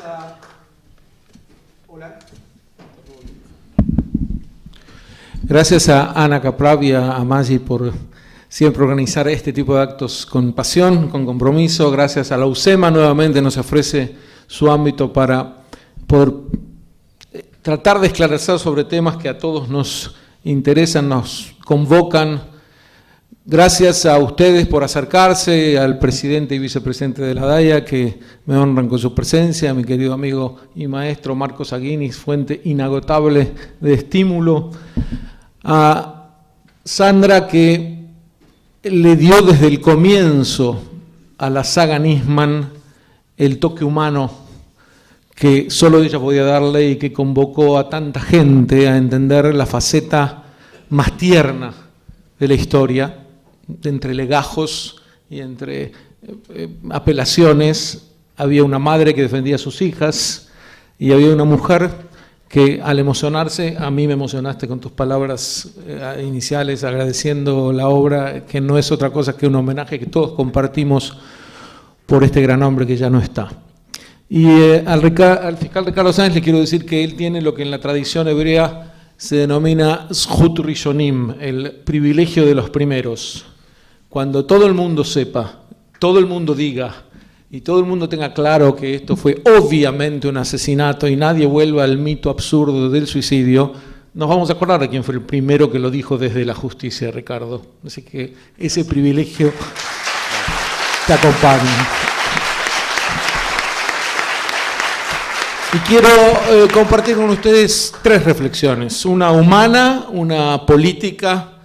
a... Hola. Gracias a Ana Caprav y a Maggi por siempre organizar este tipo de actos con pasión, con compromiso. Gracias a la UCEMA, nuevamente nos ofrece su ámbito para poder tratar de esclarecer sobre temas que a todos nos interesan, nos convocan. Gracias a ustedes por acercarse, al presidente y vicepresidente de la DAIA, que me honran con su presencia, a mi querido amigo y maestro Marcos Aguinis, fuente inagotable de estímulo, a Sandra, que le dio desde el comienzo a la saga Nisman el toque humano que solo ella podía darle y que convocó a tanta gente a entender la faceta más tierna de la historia, entre legajos y entre apelaciones. Había una madre que defendía a sus hijas y había una mujer que al emocionarse, a mí me emocionaste con tus palabras iniciales agradeciendo la obra, que no es otra cosa que un homenaje que todos compartimos por este gran hombre que ya no está. Y al fiscal Ricardo Sáenz le quiero decir que él tiene lo que en la tradición hebrea se denomina Zhut Rishonim, el privilegio de los primeros. Cuando todo el mundo sepa, todo el mundo diga y todo el mundo tenga claro que esto fue obviamente un asesinato y nadie vuelva al mito absurdo del suicidio, nos vamos a acordar de quién fue el primero que lo dijo desde la justicia, Ricardo. Así que ese privilegio te acompaña. Y quiero compartir con ustedes tres reflexiones, una humana, una política,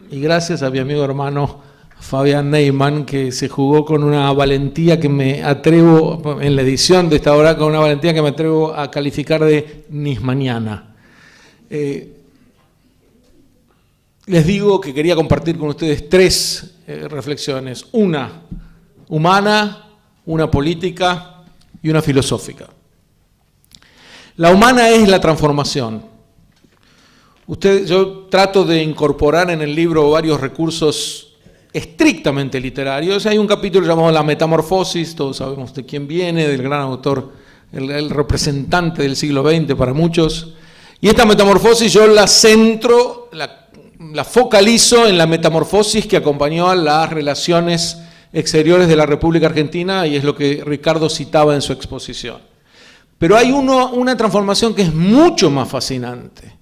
y gracias a mi amigo hermano Fabián Neyman, que se jugó con una valentía que me atrevo, en la edición de esta obra, con una valentía que me atrevo a calificar de nismaniana. Les digo que quería compartir con ustedes tres reflexiones, una humana, una política y una filosófica. La humana es la transformación. Yo trato de incorporar en el libro varios recursos estrictamente literarios. Hay un capítulo llamado La Metamorfosis, todos sabemos de quién viene, del gran autor, el representante del siglo XX para muchos. Y esta metamorfosis yo la centro, la focalizo en la metamorfosis que acompañó a las relaciones exteriores de la República Argentina, y es lo que Ricardo citaba en su exposición. Pero hay una transformación que es mucho más fascinante,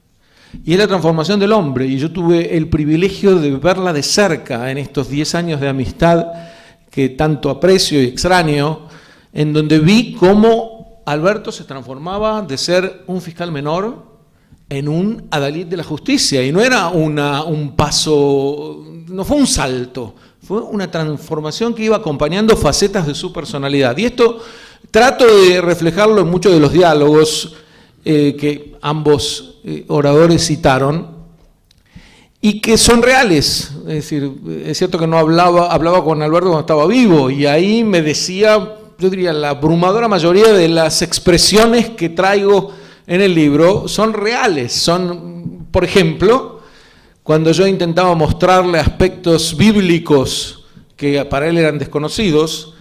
y es la transformación del hombre, y yo tuve el privilegio de verla de cerca en estos 10 años de amistad que tanto aprecio y extraño, en donde vi cómo Alberto se transformaba de ser un fiscal menor en un adalid de la justicia, y no era un paso, no fue un salto, fue una transformación que iba acompañando facetas de su personalidad. Y esto trato de reflejarlo en muchos de los diálogos que ambos oradores citaron y que son reales. Es decir, es cierto que no hablaba con Alberto cuando estaba vivo, y ahí me decía, yo diría, la abrumadora mayoría de las expresiones que traigo en el libro son reales. Son, por ejemplo, cuando yo intentaba mostrarle aspectos bíblicos que para él eran desconocidos,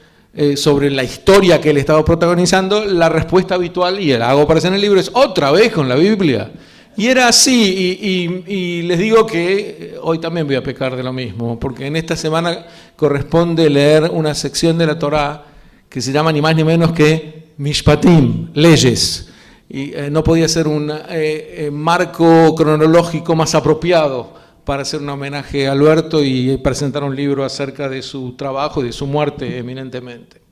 sobre la historia que él estaba protagonizando, la respuesta habitual, y la hago aparecer en el libro, es otra vez con la Biblia. Y era así, y les digo que hoy también voy a pecar de lo mismo, porque en esta semana corresponde leer una sección de la Torá que se llama ni más ni menos que Mishpatim, leyes. Y no podía ser un marco cronológico más apropiado para hacer un homenaje a Alberto y presentar un libro acerca de su trabajo y de su muerte eminentemente.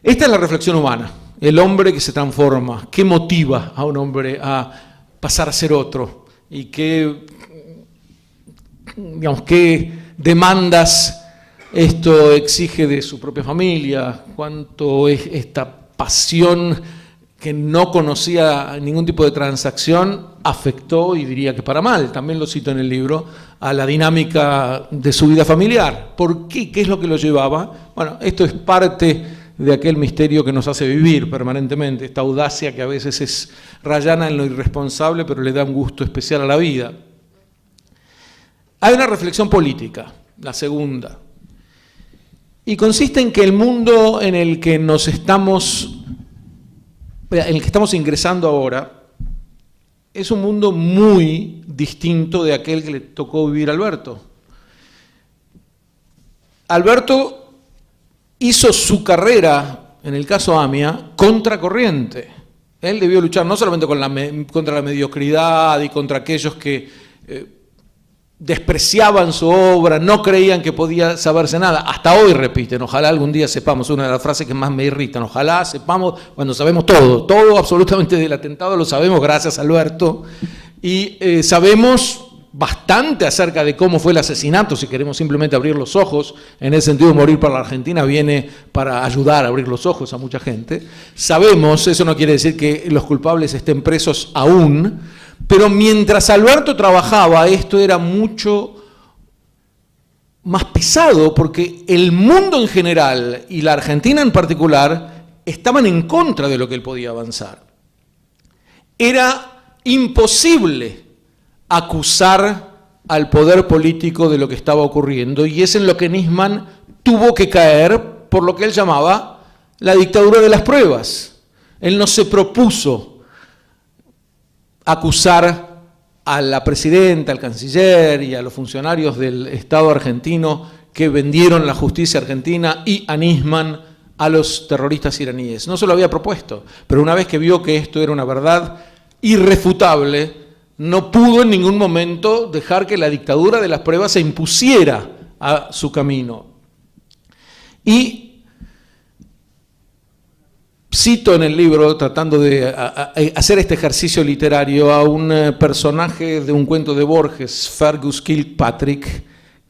Esta es la reflexión humana, el hombre que se transforma. ¿Qué motiva a un hombre a pasar a ser otro? ¿Y qué demandas esto exige de su propia familia? ¿Cuánto es esta pasión que no conocía ningún tipo de transacción, afectó, y diría que para mal, también lo cito en el libro, a la dinámica de su vida familiar? ¿Por qué? ¿Qué es lo que lo llevaba? Bueno, esto es parte de aquel misterio que nos hace vivir permanentemente, esta audacia que a veces es rayana en lo irresponsable, pero le da un gusto especial a la vida. Hay una reflexión política, la segunda, y consiste en que el mundo en el que nos estamos en el que estamos ingresando ahora es un mundo muy distinto de aquel que le tocó vivir a Alberto. Alberto hizo su carrera, en el caso AMIA, contracorriente. Él debió luchar no solamente contra la mediocridad y contra aquellos que despreciaban su obra, no creían que podía saberse nada. Hasta hoy repiten, ojalá algún día sepamos, una de las frases que más me irritan, ojalá sepamos cuando sabemos todo, todo absolutamente del atentado lo sabemos gracias a Alberto, y sabemos bastante acerca de cómo fue el asesinato, si queremos simplemente abrir los ojos, en ese sentido Morir por la Argentina viene para ayudar a abrir los ojos a mucha gente. Sabemos, eso no quiere decir que los culpables estén presos aún, pero mientras Alberto trabajaba esto era mucho más pesado porque el mundo en general y la Argentina en particular estaban en contra de lo que él podía avanzar. Era imposible acusar al poder político de lo que estaba ocurriendo y es en lo que Nisman tuvo que caer por lo que él llamaba la dictadura de las pruebas. Él no se propuso acusar a la presidenta, al canciller y a los funcionarios del Estado argentino que vendieron la justicia argentina y a Nisman a los terroristas iraníes. No se lo había propuesto, pero una vez que vio que esto era una verdad irrefutable, no pudo en ningún momento dejar que la dictadura de las pruebas se impusiera a su camino. Y cito en el libro, tratando de hacer este ejercicio literario, a un personaje de un cuento de Borges, Fergus Kilpatrick,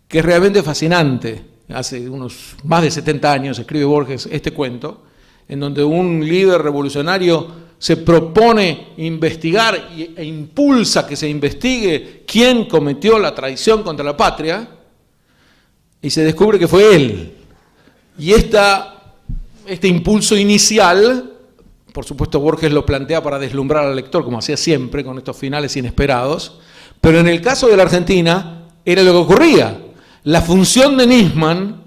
que es realmente fascinante. Hace unos más de 70 años escribe Borges este cuento, en donde un líder revolucionario se propone investigar e impulsa que se investigue quién cometió la traición contra la patria, y se descubre que fue él. Y este impulso inicial, por supuesto Borges lo plantea para deslumbrar al lector, como hacía siempre, con estos finales inesperados, pero en el caso de la Argentina era lo que ocurría. La función de Nisman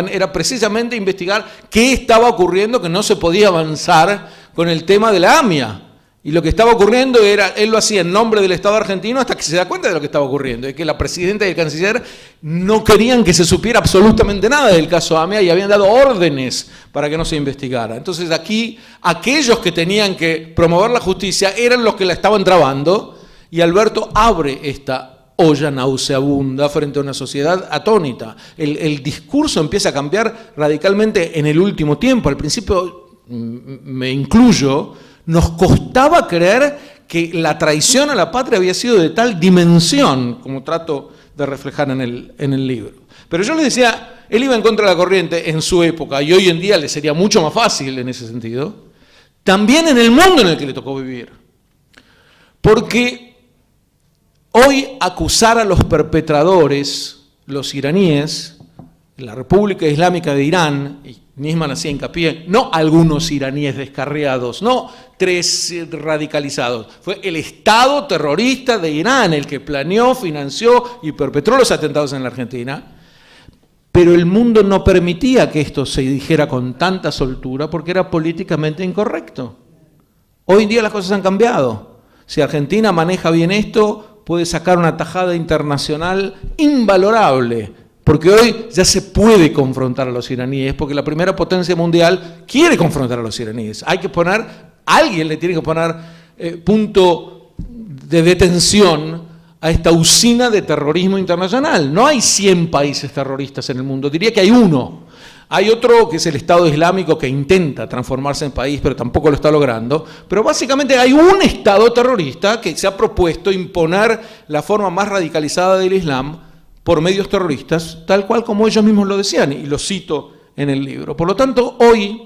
era precisamente investigar qué estaba ocurriendo, que no se podía avanzar con el tema de la AMIA. Y lo que estaba ocurriendo era, él lo hacía en nombre del Estado argentino hasta que se da cuenta de lo que estaba ocurriendo, y que la presidenta y el canciller no querían que se supiera absolutamente nada del caso AMIA y habían dado órdenes para que no se investigara. Entonces aquí, aquellos que tenían que promover la justicia eran los que la estaban trabando, y Alberto abre esta olla nauseabunda frente a una sociedad atónita. El discurso empieza a cambiar radicalmente en el último tiempo. Al principio, me incluyo, nos costaba creer que la traición a la patria había sido de tal dimensión, como trato de reflejar en el libro. Pero yo les decía, él iba en contra de la corriente en su época, y hoy en día le sería mucho más fácil en ese sentido, también en el mundo en el que le tocó vivir. Porque hoy acusar a los perpetradores, los iraníes, la República Islámica de Irán, y Nisman hacía hincapié, no algunos iraníes descarriados, no 3 radicalizados, fue el Estado terrorista de Irán el que planeó, financió y perpetró los atentados en la Argentina, pero el mundo no permitía que esto se dijera con tanta soltura porque era políticamente incorrecto. Hoy en día las cosas han cambiado. Si Argentina maneja bien esto, puede sacar una tajada internacional invalorable, porque hoy ya se puede confrontar a los iraníes, porque la primera potencia mundial quiere confrontar a los iraníes. Alguien le tiene que poner punto de detención a esta usina de terrorismo internacional. No hay 100 países terroristas en el mundo, diría que hay uno. Hay otro que es el Estado Islámico que intenta transformarse en país, pero tampoco lo está logrando. Pero básicamente hay un Estado terrorista que se ha propuesto imponer la forma más radicalizada del Islam por medios terroristas, tal cual como ellos mismos lo decían, y lo cito en el libro. Por lo tanto, hoy,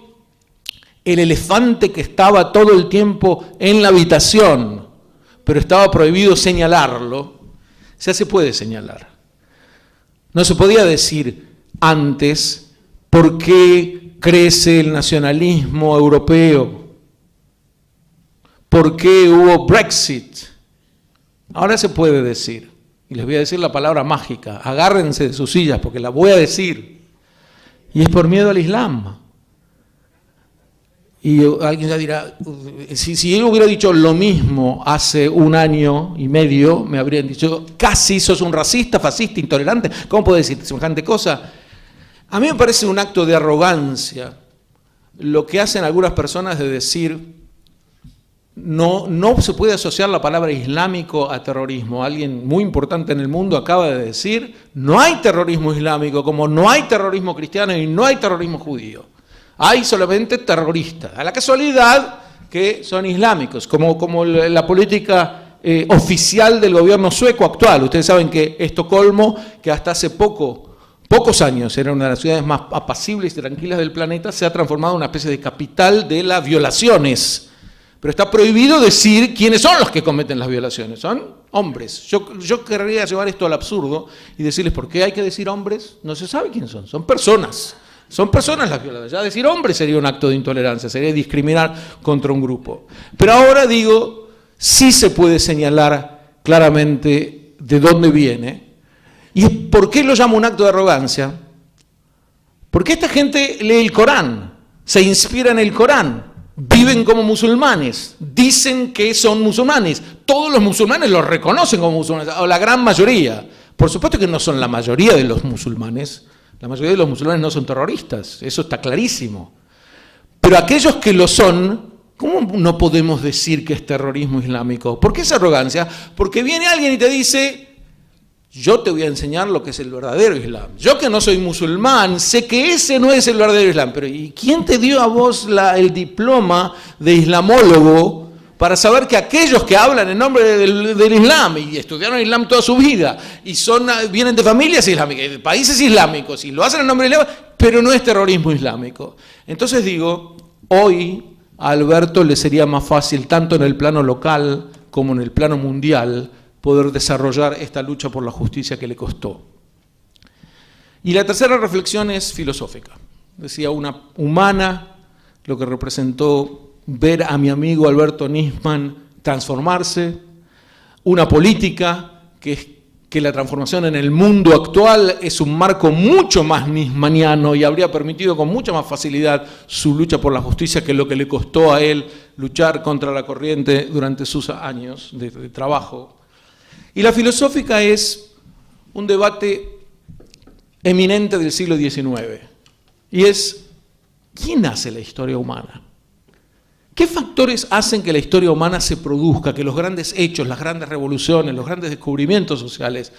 el elefante que estaba todo el tiempo en la habitación, pero estaba prohibido señalarlo, ya se puede señalar. No se podía decir antes por qué crece el nacionalismo europeo, por qué hubo Brexit. Ahora se puede decir. Y les voy a decir la palabra mágica, agárrense de sus sillas porque la voy a decir. Y es por miedo al Islam. Y alguien ya dirá, si él hubiera dicho lo mismo hace 1 año y medio, me habrían dicho, casi sos un racista, fascista, intolerante. ¿Cómo puede decir semejante cosa? A mí me parece un acto de arrogancia lo que hacen algunas personas de decir, no se puede asociar la palabra islámico a terrorismo. Alguien muy importante en el mundo acaba de decir, no hay terrorismo islámico, como no hay terrorismo cristiano y no hay terrorismo judío. Hay solamente terroristas. A la casualidad que son islámicos, como la política oficial del gobierno sueco actual. Ustedes saben que Estocolmo, que hasta hace pocos años era una de las ciudades más apacibles y tranquilas del planeta, se ha transformado en una especie de capital de las violaciones. Pero está prohibido decir quiénes son los que cometen las violaciones. Son hombres. Yo querría llevar esto al absurdo y decirles, ¿por qué hay que decir hombres? No se sabe quiénes son. Son personas. Son personas las violadas. Ya decir hombre sería un acto de intolerancia, sería discriminar contra un grupo. Pero ahora digo, sí se puede señalar claramente de dónde viene. ¿Y por qué lo llamo un acto de arrogancia? Porque esta gente lee el Corán, se inspira en el Corán, viven como musulmanes, dicen que son musulmanes. Todos los musulmanes los reconocen como musulmanes, o la gran mayoría. Por supuesto que no son la mayoría de los musulmanes. La mayoría de los musulmanes no son terroristas, eso está clarísimo. Pero aquellos que lo son, ¿cómo no podemos decir que es terrorismo islámico? ¿Por qué esa arrogancia? Porque viene alguien y te dice, yo te voy a enseñar lo que es el verdadero Islam. Yo que no soy musulmán, sé que ese no es el verdadero Islam. Pero ¿y quién te dio a vos el diploma de islamólogo para saber que aquellos que hablan en nombre del Islam y estudiaron Islam toda su vida y vienen de familias islámicas, de países islámicos y lo hacen en nombre del Islam, pero no es terrorismo islámico? Entonces digo, hoy a Alberto le sería más fácil, tanto en el plano local como en el plano mundial, poder desarrollar esta lucha por la justicia que le costó. Y la tercera reflexión es filosófica. Decía, una humana, lo que representó ver a mi amigo Alberto Nisman transformarse, una política que la transformación en el mundo actual es un marco mucho más nismaniano y habría permitido con mucha más facilidad su lucha por la justicia que lo que le costó a él luchar contra la corriente durante sus años de trabajo. Y la filosófica es un debate eminente del siglo XIX, y es, ¿quién hace la historia humana? ¿Qué factores hacen que la historia humana se produzca, que los grandes hechos, las grandes revoluciones, los grandes descubrimientos sociales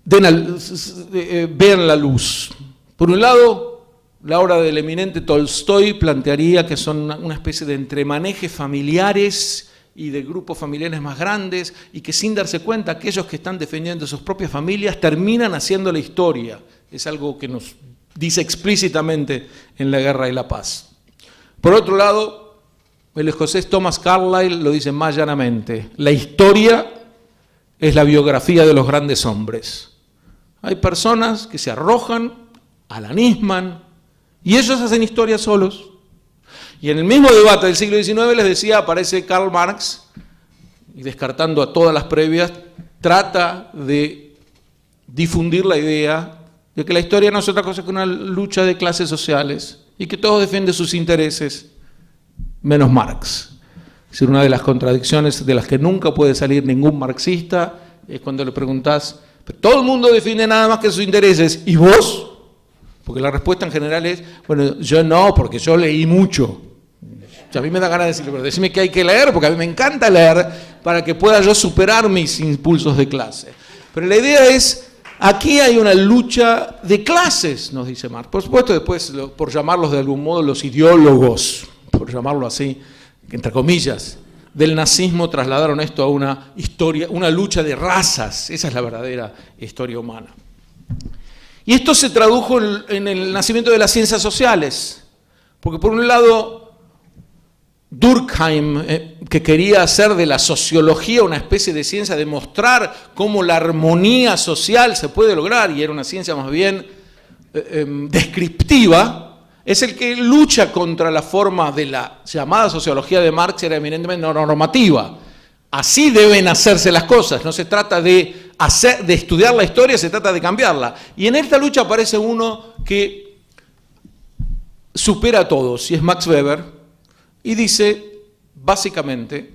vean la luz? Por un lado, la obra del eminente Tolstoy plantearía que son una especie de entremanejes familiares y de grupos familiares más grandes, y que sin darse cuenta aquellos que están defendiendo sus propias familias terminan haciendo la historia. Es algo que nos dice explícitamente en La Guerra y la Paz. Por otro lado, el escocés Thomas Carlyle lo dice más llanamente: la historia es la biografía de los grandes hombres. Hay personas que se arrojan a la Nisman y ellos hacen historia solos. Y en el mismo debate del siglo XIX, les decía, aparece Karl Marx, y descartando a todas las previas, trata de difundir la idea de que la historia no es otra cosa que una lucha de clases sociales y que todos defienden sus intereses, menos Marx. Es decir, una de las contradicciones de las que nunca puede salir ningún marxista es cuando le preguntás, ¿pero todo el mundo defiende nada más que sus intereses? ¿Y vos? Porque la respuesta en general es, bueno, yo no, porque yo leí mucho. A mí me da ganas de decirle, pero decime que hay que leer, porque a mí me encanta leer para que pueda yo superar mis impulsos de clase. Pero la idea es, aquí hay una lucha de clases, nos dice Marx. Por supuesto, después, por llamarlos de algún modo los ideólogos, por llamarlo así, entre comillas, del nazismo trasladaron esto a una historia, una lucha de razas. Esa es la verdadera historia humana. Y esto se tradujo en el nacimiento de las ciencias sociales, porque por un lado Durkheim, que quería hacer de la sociología una especie de ciencia, demostrar cómo la armonía social se puede lograr, y era una ciencia más bien descriptiva, es el que lucha contra la forma de la llamada sociología de Marx, era eminentemente normativa. Así deben hacerse las cosas, no se trata de estudiar la historia, se trata de cambiarla. Y en esta lucha aparece uno que supera a todos, y es Max Weber, y dice, básicamente,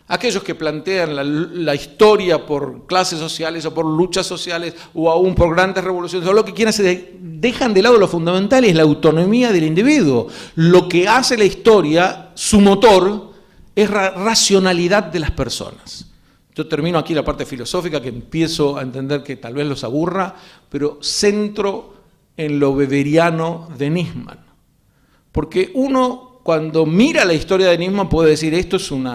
aquellos que plantean la historia por clases sociales o por luchas sociales o aún por grandes revoluciones o lo que quieran, se dejan de lado lo fundamental, es la autonomía del individuo. Lo que hace la historia, su motor, es la racionalidad de las personas. Yo termino aquí la parte filosófica, que empiezo a entender que tal vez los aburra, pero centro en lo weberiano de Nisman. Porque uno, cuando mira la historia de Nisman, puede decir, esto es un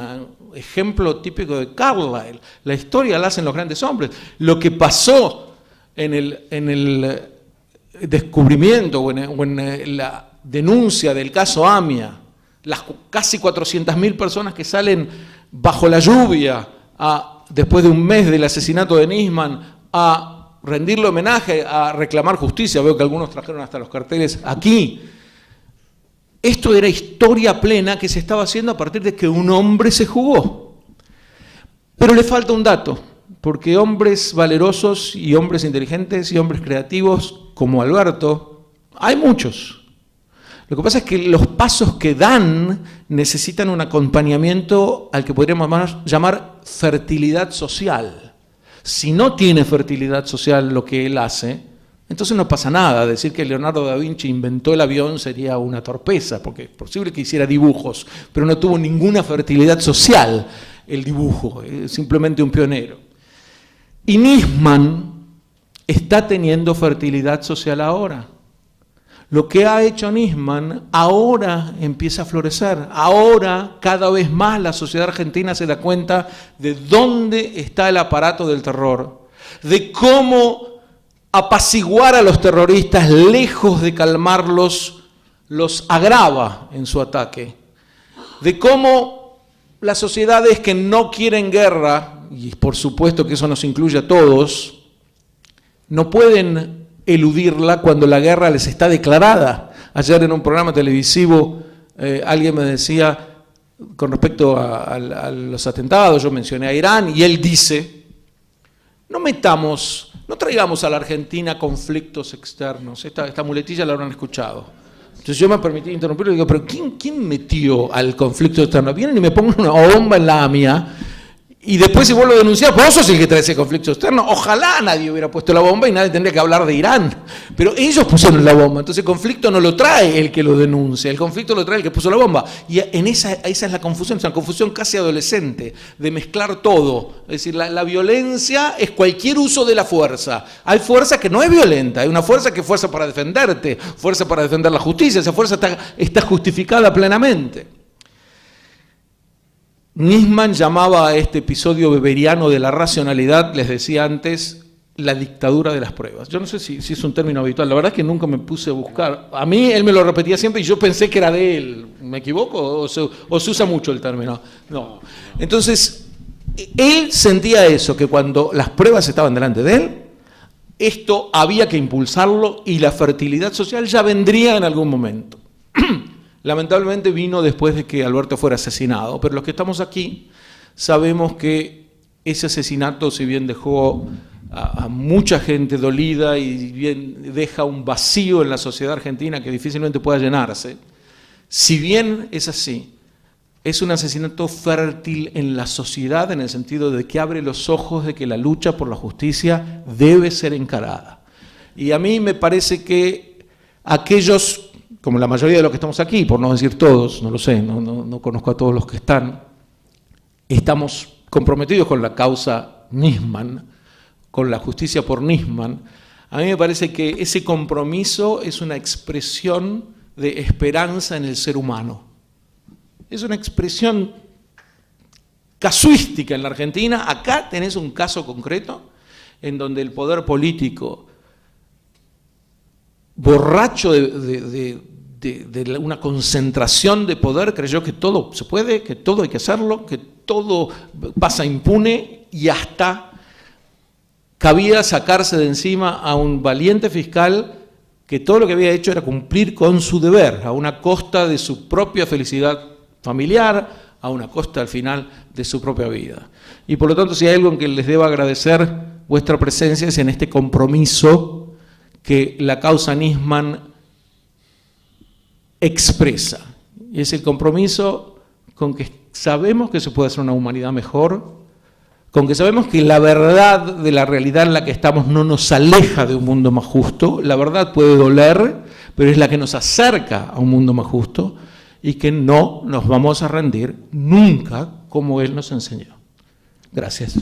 ejemplo típico de Carlyle. La historia la hacen los grandes hombres. Lo que pasó en el descubrimiento o en la denuncia del caso AMIA, las casi 400.000 personas que salen bajo la lluvia después de un mes del asesinato de Nisman a rendirle homenaje, a reclamar justicia. Veo que algunos trajeron hasta los carteles aquí. Esto era historia plena que se estaba haciendo a partir de que un hombre se jugó. Pero le falta un dato, porque hombres valerosos y hombres inteligentes y hombres creativos como Alberto, hay muchos. Lo que pasa es que los pasos que dan necesitan un acompañamiento al que podríamos llamar fertilidad social. Si no tiene fertilidad social lo que él hace, entonces no pasa nada. Decir que Leonardo da Vinci inventó el avión sería una torpeza, porque es posible que hiciera dibujos, pero no tuvo ninguna fertilidad social el dibujo, es simplemente un pionero. Y Nisman está teniendo fertilidad social ahora. Lo que ha hecho Nisman ahora empieza a florecer. Ahora, cada vez más, la sociedad argentina se da cuenta de dónde está el aparato del terror, de cómo apaciguar a los terroristas, lejos de calmarlos, los agrava en su ataque, de cómo las sociedades que no quieren guerra, y por supuesto que eso nos incluye a todos, no pueden eludirla cuando la guerra les está declarada. Ayer en un programa televisivo alguien me decía, con respecto a los atentados, yo mencioné a Irán, y él dice, no traigamos a la Argentina conflictos externos. Esta muletilla la habrán escuchado. Entonces yo me permití interrumpirlo y digo, pero ¿quién metió al conflicto externo? Vienen y me ponen una bomba en la AMIA y después si vuelvo a denunciar, vos sos el que trae ese conflicto externo. Ojalá nadie hubiera puesto la bomba y nadie tendría que hablar de Irán. Pero ellos pusieron la bomba, entonces el conflicto no lo trae el que lo denuncia, el conflicto lo trae el que puso la bomba. Y esa es la confusión, es una confusión casi adolescente, de mezclar todo. Es decir, la violencia es cualquier uso de la fuerza. Hay fuerza que no es violenta, hay una fuerza que es fuerza para defenderte, fuerza para defender la justicia, esa fuerza está justificada plenamente. Nisman llamaba a este episodio weberiano de la racionalidad, les decía antes, la dictadura de las pruebas. Yo no sé si es un término habitual, la verdad es que nunca me puse a buscar. A mí él me lo repetía siempre y yo pensé que era de él. ¿Me equivoco? ¿O se usa mucho el término? No. Entonces, él sentía eso, que cuando las pruebas estaban delante de él, esto había que impulsarlo y la fertilidad social ya vendría en algún momento. Lamentablemente vino después de que Alberto fuera asesinado, pero los que estamos aquí sabemos que ese asesinato, si bien dejó a mucha gente dolida y bien deja un vacío en la sociedad argentina que difícilmente pueda llenarse, si bien es así, es un asesinato fértil en la sociedad en el sentido de que abre los ojos de que la lucha por la justicia debe ser encarada. Y a mí me parece que aquellos, como la mayoría de los que estamos aquí, por no decir todos, no lo sé, no conozco a todos los que estamos comprometidos con la causa Nisman, con la justicia por Nisman. A mí me parece que ese compromiso es una expresión de esperanza en el ser humano. Es una expresión casuística en la Argentina. Acá tenés un caso concreto en donde el poder político, borracho de una concentración de poder, creyó que todo se puede, que todo hay que hacerlo, que todo pasa impune y hasta cabía sacarse de encima a un valiente fiscal que todo lo que había hecho era cumplir con su deber, a una costa de su propia felicidad familiar, a una costa al final de su propia vida. Y por lo tanto, si hay algo en que les debo agradecer vuestra presencia es en este compromiso que la causa Nisman expresa. Y es el compromiso con que sabemos que se puede hacer una humanidad mejor, con que sabemos que la verdad de la realidad en la que estamos no nos aleja de un mundo más justo. La verdad puede doler, pero es la que nos acerca a un mundo más justo, y que no nos vamos a rendir nunca como Él nos enseñó. Gracias.